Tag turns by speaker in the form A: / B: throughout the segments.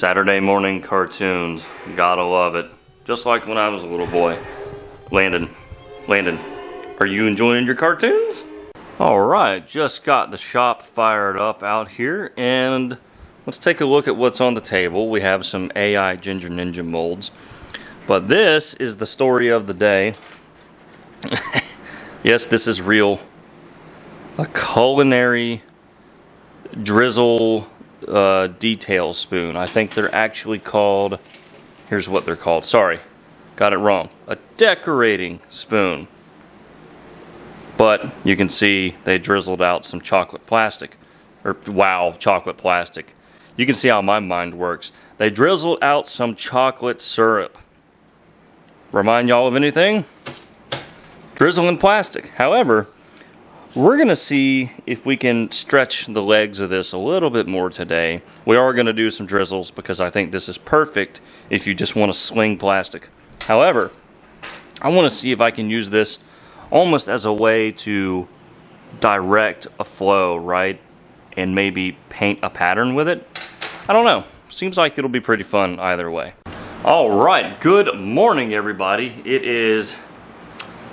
A: Saturday morning cartoons. Gotta love it. Just like when I was a little boy. Landon, are you enjoying your cartoons? Alright, just got the shop fired up out here, and let's take a look at what's on the table. We have some AI Ginger Ninja molds. But this is the story of the day. Yes, this is real. A culinary drizzle detail spoon. I think they're actually called, here's what they're called, sorry, got it wrong, a decorating spoon. But you can see they drizzled out some chocolate plastic, or wow, chocolate plastic. You can see how my mind works. They drizzled out some chocolate syrup. Remind y'all of anything? Drizzling plastic. However, we're going to see if we can stretch the legs of this a little bit more today. We are going to do some drizzles because I think this is perfect if you just want to sling plastic. However, I want to see if I can use this almost as a way to direct a flow, right? And maybe paint a pattern with it. I don't know. Seems like it'll be pretty fun either way. Alright, good morning everybody. It is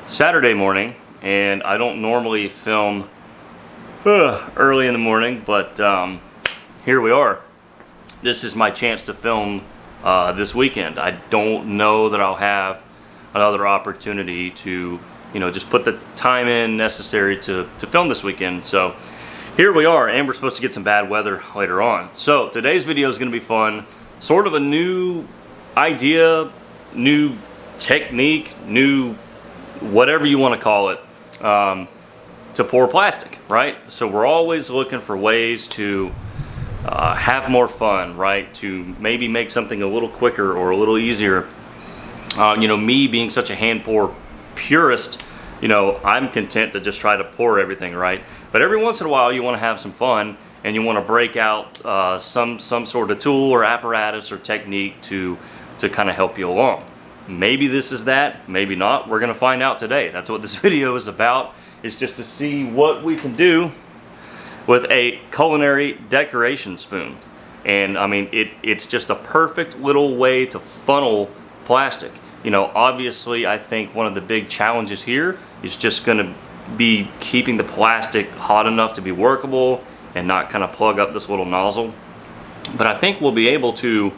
A: Saturday morning. And I don't normally film early in the morning, but here we are. This is my chance to film this weekend. I don't know that I'll have another opportunity to, just put the time in necessary to film this weekend. So here we are, and we're supposed to get some bad weather later on. So today's video is going to be fun. Sort of a new idea, new technique, new whatever you want to call it. To pour plastic, right? So we're always looking for ways to have more fun, right? To maybe make something a little quicker or a little easier. Me being such a hand pour purist, I'm content to just try to pour everything, right? But every once in a while you want to have some fun and you want to break out some sort of tool or apparatus or technique to kind of help you along. Maybe this is that, maybe not. We're going to find out today. That's what this video is about, is just to see what we can do with a culinary decoration spoon. And I mean, it's just a perfect little way to funnel plastic. Obviously I think one of the big challenges here is just going to be keeping the plastic hot enough to be workable and not kind of plug up this little nozzle. But I think we'll be able to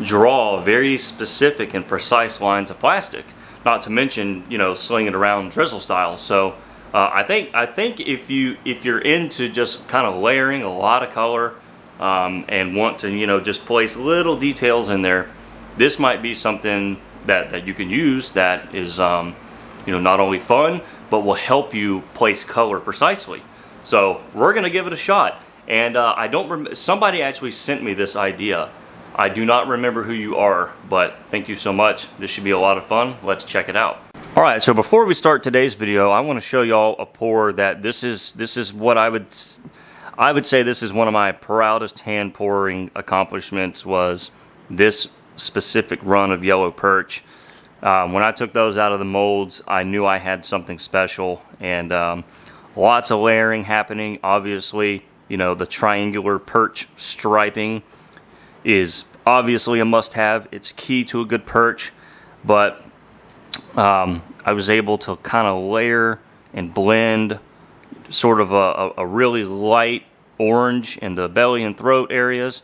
A: draw very specific and precise lines of plastic, not to mention sling it around drizzle style. So I think if you're into just kind of layering a lot of color and want to just place little details in there, this might be something that you can use that is not only fun but will help you place color precisely. So we're gonna give it a shot. And I don't remember, somebody actually sent me this idea. I do not remember who you are, but thank you so much. This should be a lot of fun. Let's check it out. Alright, so before we start today's video, I want to show y'all a pour that this is what I would say this is one of my proudest hand pouring accomplishments, was this specific run of yellow perch. When I took those out of the molds, I knew I had something special, and lots of layering happening. Obviously, the triangular perch striping is obviously a must-have. It's key to a good perch, but I was able to kind of layer and blend sort of a really light orange in the belly and throat areas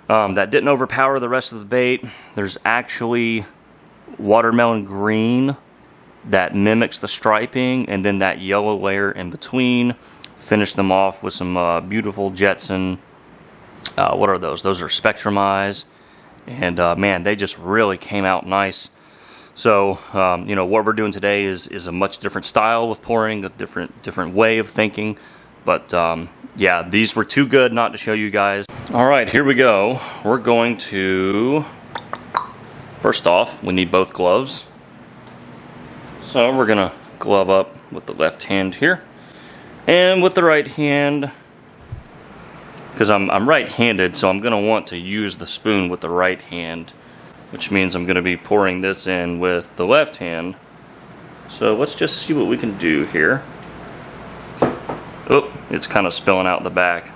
A: that didn't overpower the rest of the bait. There's actually watermelon green that mimics the striping, and then that yellow layer in between. Finish them off with some beautiful Jetson. What are those? Those are Spectrum eyes, and man, they just really came out nice. So what we're doing today is a much different style of pouring, a different way of thinking. But yeah, these were too good not to show you guys. All right, here we go. We're going to, first off, we need both gloves. So we're gonna glove up with the left hand here, and with the right hand, because I'm right-handed, so I'm going to want to use the spoon with the right hand, which means I'm going to be pouring this in with the left hand. So let's just see what we can do here. Oh, it's kind of spilling out the back.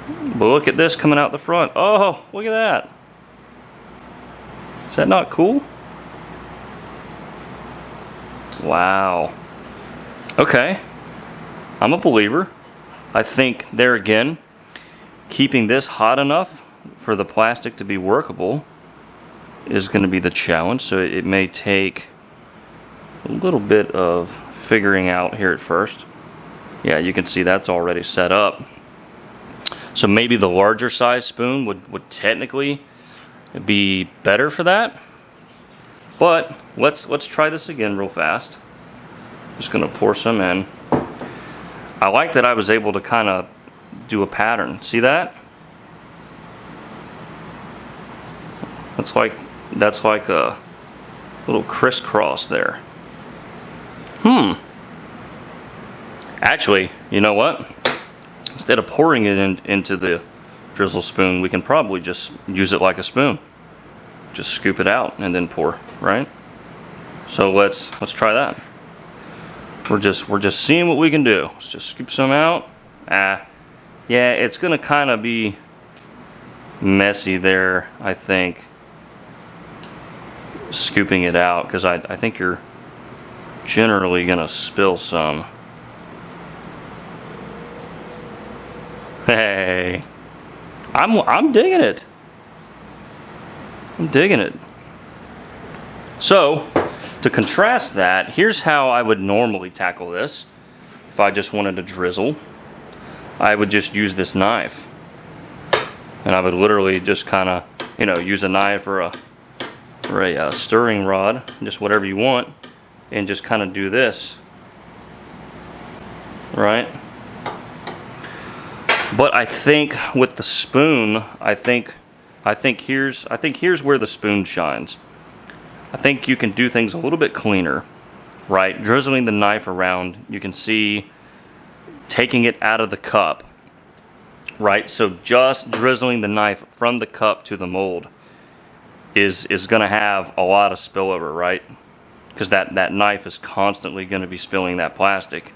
A: But look at this coming out the front. Oh, look at that. Is that not cool? Wow. Okay. I'm a believer. I think there again, keeping this hot enough for the plastic to be workable is going to be the challenge. So it may take a little bit of figuring out here at first. Yeah, you can see that's already set up. So maybe the larger size spoon would technically be better for that. But let's try this again real fast. Just gonna pour some in. I like that I was able to kind of do a pattern. See that? That's like a little crisscross there. Actually, you know what? Instead of pouring it into the drizzle spoon, we can probably just use it like a spoon. Just scoop it out and then pour, right? So let's try that. We're just seeing what we can do. Let's just scoop some out. Yeah, it's gonna kind of be messy there, I think, scooping it out, because I think you're generally gonna spill some. Hey, I'm digging it. I'm digging it. So, to contrast that, here's how I would normally tackle this. If I just wanted to drizzle, I would just use this knife. And I would literally just kind of, use a knife or a stirring rod, just whatever you want, and just kind of do this. Right? But I think with the spoon, I think here's where the spoon shines. I think you can do things a little bit cleaner, right? Drizzling the knife around, you can see taking it out of the cup, right? So just drizzling the knife from the cup to the mold is going to have a lot of spillover, right? Because that knife is constantly going to be spilling that plastic.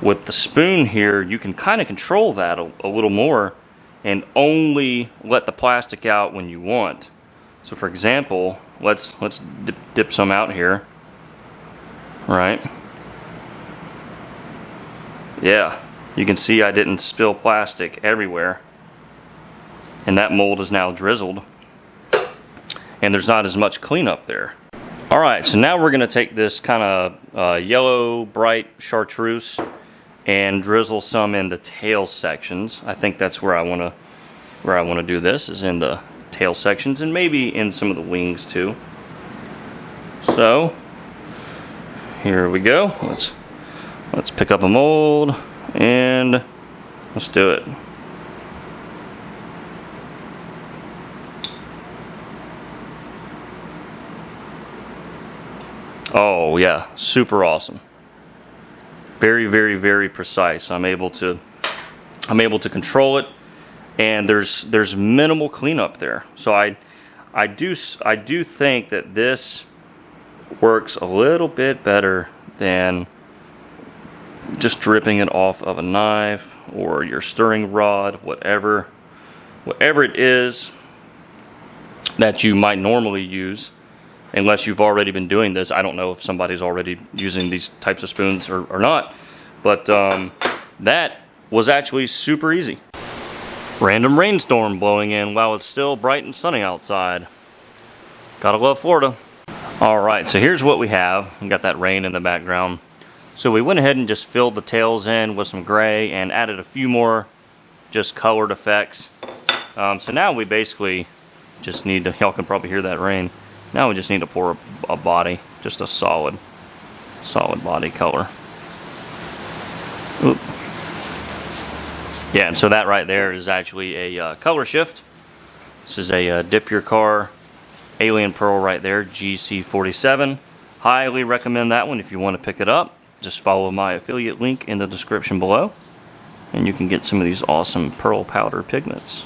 A: With the spoon here, you can kind of control that a little more and only let the plastic out when you want. So for example, let's dip some out here, right? Yeah, you can see I didn't spill plastic everywhere, and that mold is now drizzled, and there's not as much cleanup there. All right, so now we're going to take this kind of yellow bright chartreuse and drizzle some in the tail sections. I think that's where I want to do this, is in the tail sections, and maybe in some of the wings too. So here we go. Let's pick up a mold and let's do it. Oh yeah, super awesome. Very, very, very precise. I'm able to control it, and there's minimal cleanup there. So I do think that this works a little bit better than just dripping it off of a knife or your stirring rod, whatever it is that you might normally use. Unless you've already been doing this. I don't know if somebody's already using these types of spoons or not, but that was actually super easy. Random rainstorm blowing in while it's still bright and sunny outside. Gotta love Florida. Alright, so here's what we have. We got that rain in the background. So we went ahead and just filled the tails in with some gray and added a few more just colored effects. So now we basically just need to, y'all can probably hear that rain. Now we just need to pour a body, just a solid body color. Oop. Yeah, and so that right there is actually a color shift. This is a Dip Your Car Alien Pearl right there, GC47. Highly recommend that one if you want to pick it up. Just follow my affiliate link in the description below, and you can get some of these awesome pearl powder pigments.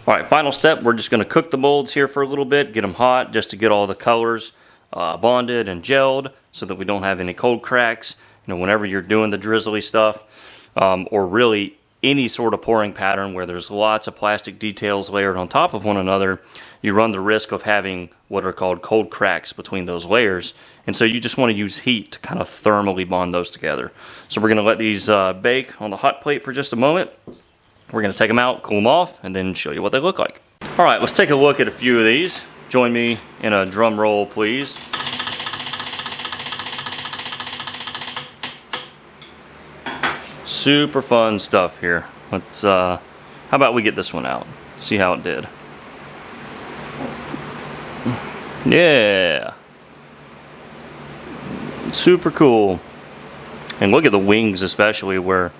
A: Alright, final step, we're just going to cook the molds here for a little bit, get them hot just to get all the colors bonded and gelled so that we don't have any cold cracks. Whenever you're doing the drizzly stuff, or really any sort of pouring pattern where there's lots of plastic details layered on top of one another, you run the risk of having what are called cold cracks between those layers. And so you just want to use heat to kind of thermally bond those together. So we're going to let these bake on the hot plate for just a moment. We're going to take them out, cool them off, and then show you what they look like. All right, let's take a look at a few of these. Join me in a drum roll, please. Super fun stuff here. Let's, how about we get this one out? See how it did. Yeah. Super cool. And look at the wings especially, where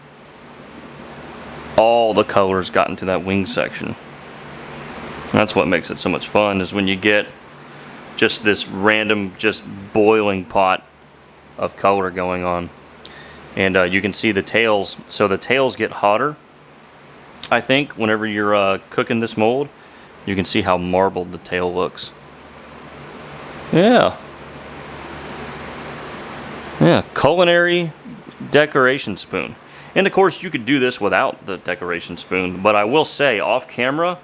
A: all the colors got into that wing section. That's what makes it so much fun, is when you get just this random, just boiling pot of color going on. And you can see the tails. So the tails get hotter, I think, whenever you're cooking this mold. You can see how marbled the tail looks. Yeah. Yeah, culinary decoration spoon. And of course you could do this without the decoration spoon, but I will say off camera,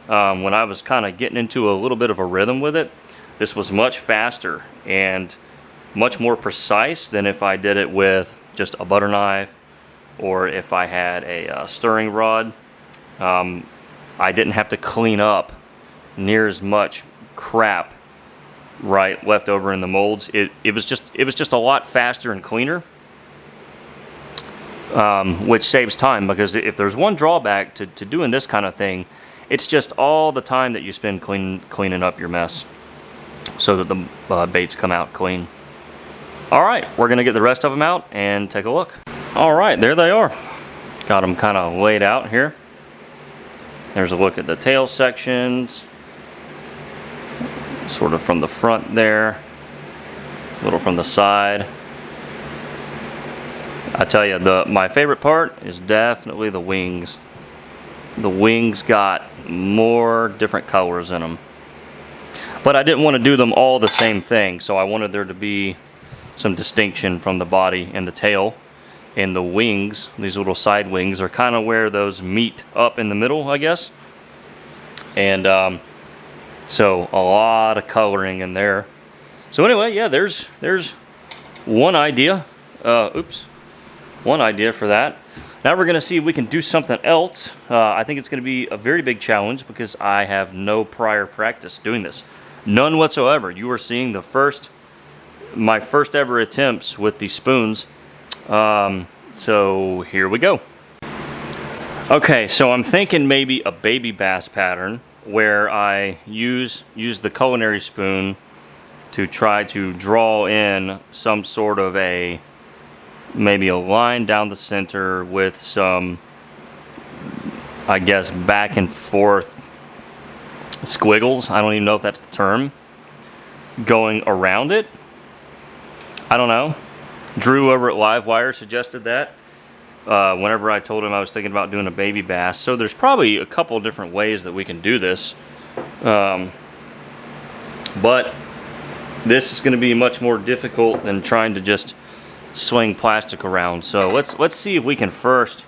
A: when I was kind of getting into a little bit of a rhythm with it, this was much faster and much more precise than if I did it with just a butter knife or if I had a stirring rod. I didn't have to clean up near as much crap left over in the molds. It was just a lot faster and cleaner, which saves time, because if there's one drawback to doing this kind of thing, it's just all the time that you spend cleaning up your mess so that the baits come out clean. All right, we're gonna get the rest of them out and take a look. All right, there they are. Got them kind of laid out here. There's a look at the tail sections, sort of from the front there, a little from the side. I tell you, my favorite part is definitely the wings. The wings got more different colors in them. But I didn't want to do them all the same thing, so I wanted there to be some distinction from the body and the tail. And the wings, these little side wings, are kind of where those meet up in the middle, I guess. And so a lot of coloring in there. So anyway, yeah, there's one idea. One idea for that. Now we're going to see if we can do something else. I think it's going to be a very big challenge because I have no prior practice doing this. None whatsoever. You are seeing my first ever attempts with these spoons. So here we go. Okay, so I'm thinking maybe a baby bass pattern where I use the culinary spoon to try to draw in some sort of maybe a line down the center with some, I guess, back and forth squiggles. I don't even know if that's the term. Going around it. I don't know. Drew over at Livewire suggested that whenever I told him I was thinking about doing a baby bass. So there's probably a couple of different ways that we can do this. But this is going to be much more difficult than trying to just swing plastic around. So let's see if we can first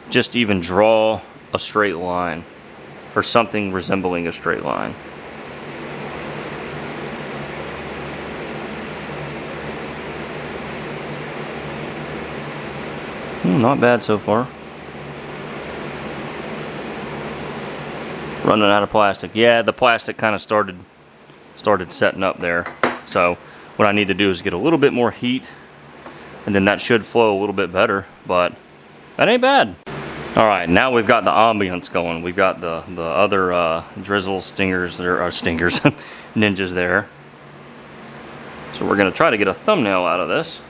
A: just even draw a straight line or something resembling a straight line. Not bad so far. Running out of plastic. Yeah, the plastic kind of started setting up there. So what I need to do is get a little bit more heat, and then that should flow a little bit better, but that ain't bad. All right, now we've got the ambience going. We've got the other drizzle stingers there, or stingers, ninjas there. So we're gonna try to get a thumbnail out of this.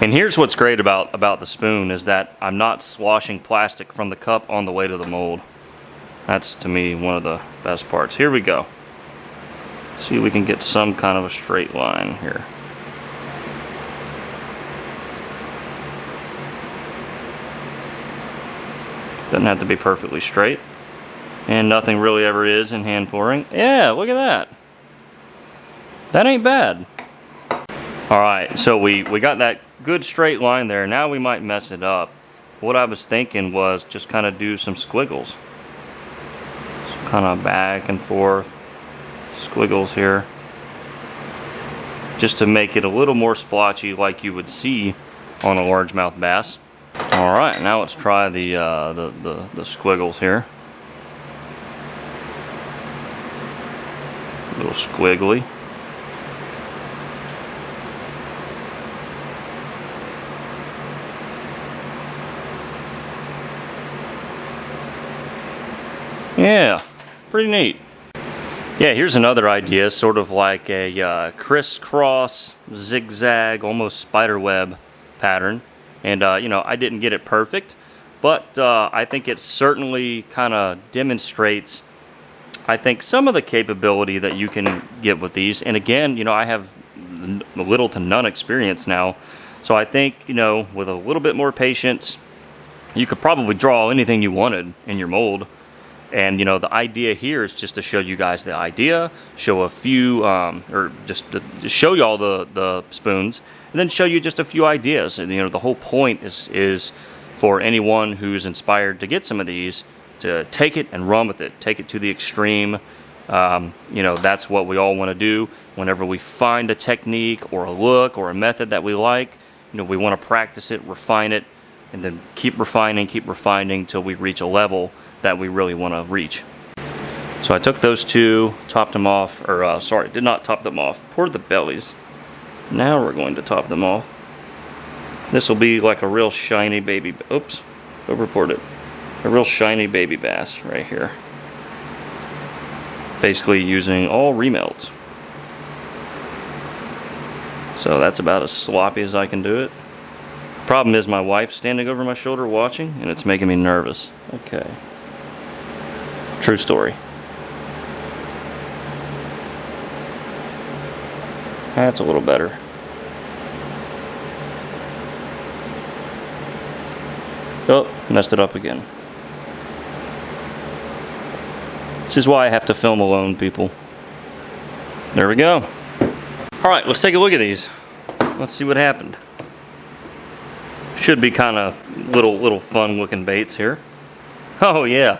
A: And here's what's great about the spoon is that I'm not swashing plastic from the cup on the way to the mold. That's, to me, one of the best parts. Here we go. See if we can get some kind of a straight line here. Doesn't have to be perfectly straight. And nothing really ever is in hand pouring. Yeah, look at that. That ain't bad. Alright, so we got that good straight line there. Now we might mess it up what I was thinking was just kind of do some squiggles. So kind of back and forth, squiggles here. Just to make it a little more splotchy like you would see on a largemouth bass. Alright, now let's try the squiggles here. A little squiggly. Yeah, pretty neat. Yeah, here's another idea, sort of like a crisscross, zigzag, almost spiderweb pattern. And, you know, I didn't get it perfect, but I think it certainly kind of demonstrates, I think, some of the capability that you can get with these. And again, you know, I have little to none experience now. So I think, you know, with a little bit more patience, you could probably draw anything you wanted in your mold. And, you know, the idea here is just to show you guys the idea, show a few, or just to show you all the spoons, and then show you just a few ideas. And, you know, the whole point is for anyone who's inspired to get some of these to take it and run with it, take it to the extreme. You know, that's what we all want to do. Whenever we find a technique or a look or a method that we like, you know, we want to practice it, refine it, and then keep refining till we reach a level that we really want to reach. So I took those two, topped them off, or sorry, did not top them off, poured the bellies. Now we're going to top them off. This will be like a real shiny baby, oops, over poured it. A real shiny baby bass right here. Basically using all remelts. So that's about as sloppy as I can do it. Problem is my wife's standing over my shoulder watching, and it's making me nervous. Okay. True story. That's a little better. Oh, messed it up again. This is why I have to film alone, people. There we go. Alright, let's take a look at these. Let's see what happened. Should be kind of little fun looking baits here. Oh yeah.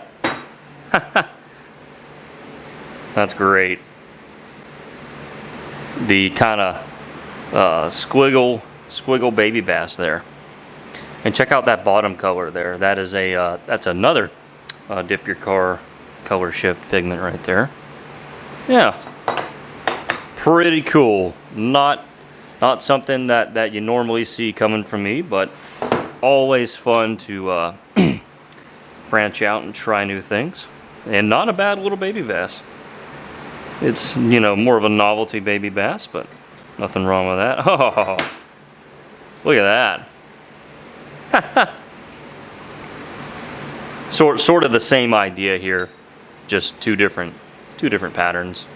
A: That's great. The kind of squiggle baby bass there. And check out that bottom color there. That is a that's another dip your car color shift pigment right there. Yeah, pretty cool. Not something that you normally see coming from me, but always fun to branch out and try new things. And not a bad little baby bass. It's, you know, more of a novelty baby bass, but nothing wrong with that. Oh, look at that. Sort of the same idea here, just two different patterns.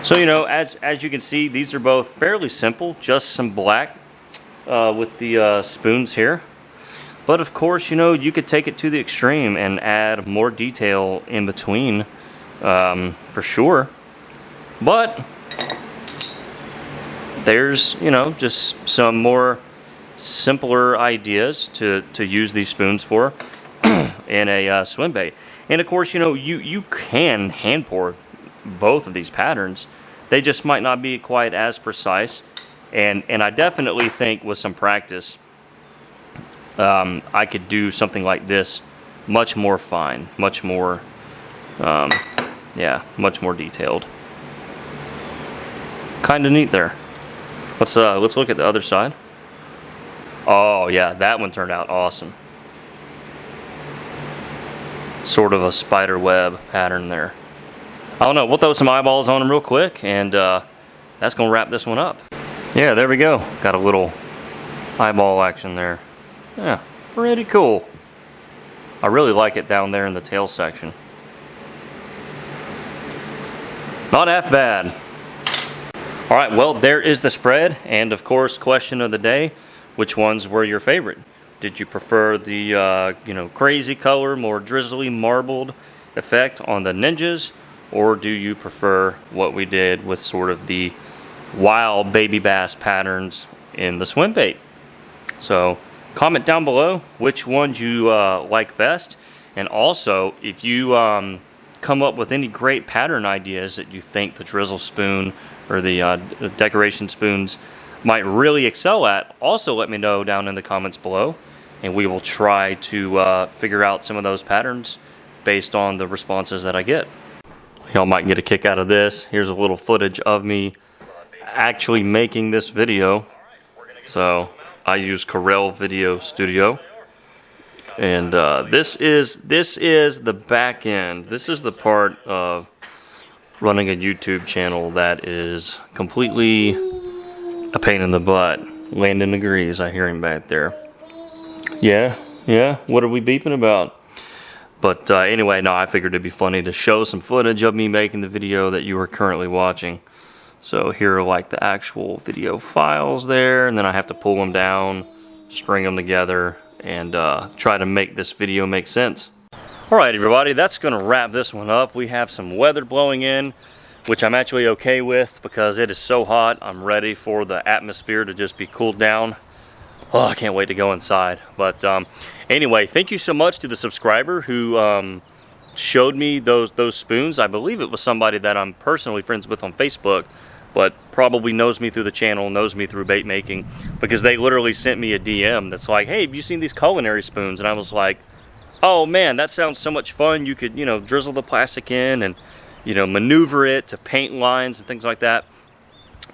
A: So, you know, as you can see, these are both fairly simple, just some black with the spoons here. But of course, you know, you could take it to the extreme and add more detail in between, for sure. But there's, you know, just some more simpler ideas to use these spoons for in a swim bait. And of course, you know, you can hand pour both of these patterns. They just might not be quite as precise. And I definitely think with some practice, I could do something like this much more fine, much more, yeah, much more detailed. Kind of neat there. Let's look at the other side. Oh yeah, that one turned out awesome. Sort of a spider web pattern there. I don't know, we'll throw some eyeballs on them real quick, and that's gonna wrap this one up. Yeah, there we go. Got a little eyeball action there. Yeah, pretty cool. I really like it down there in the tail section. Not half bad. All right, well, there is the spread, and of course, question of the day: which ones were your favorite? Did you prefer the you know, crazy color, more drizzly, marbled effect on the ninjas, or do you prefer what we did with sort of the wild baby bass patterns in the swim bait? So comment down below which ones you like best, and also if you come up with any great pattern ideas that you think the Drizzle Spoon or the decoration spoons might really excel at, also let me know down in the comments below, and we will try to figure out some of those patterns based on the responses that I get. Y'all might get a kick out of this. Here's a little footage of me actually making this video. So I use Corel Video Studio, and this is the back end. This is the part of running a YouTube channel that is completely a pain in the butt. Landon agrees. I hear him back there. Yeah. What are we beeping about? But anyway, no, I figured it'd be funny to show some footage of me making the video that you are currently watching. So here are like the actual video files there, and then I have to pull them down, string them together, and try to make this video make sense. Alright everybody, that's going to wrap this one up. We have some weather blowing in, which I'm actually okay with because it is so hot. I'm ready for the atmosphere to just be cooled down. Oh, I can't wait to go inside. But anyway, thank you so much to the subscriber who showed me those spoons. I believe it was somebody that I'm personally friends with on Facebook, but probably knows me through the channel, knows me through bait making, because they literally sent me a DM that's like, hey, have you seen these culinary spoons? And I was like, oh man, that sounds so much fun. You could, drizzle the plastic in and, maneuver it to paint lines and things like that.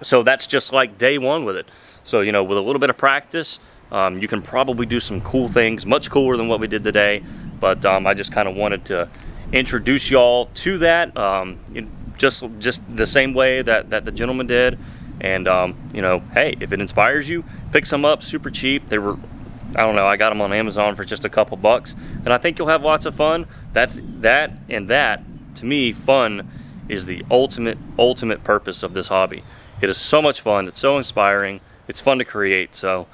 A: So that's just like day one with it. So, with a little bit of practice, you can probably do some cool things, much cooler than what we did today. But I just kind of wanted to introduce y'all to that, just the same way that the gentleman did. And, hey, if it inspires you, pick some up super cheap. They were, I don't know, I got them on Amazon for just a couple bucks. And I think you'll have lots of fun. That, to me, fun is the ultimate purpose of this hobby. It is so much fun. It's so inspiring. It's fun to create. So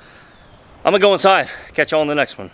A: I'm going to go inside. Catch y'all in the next one.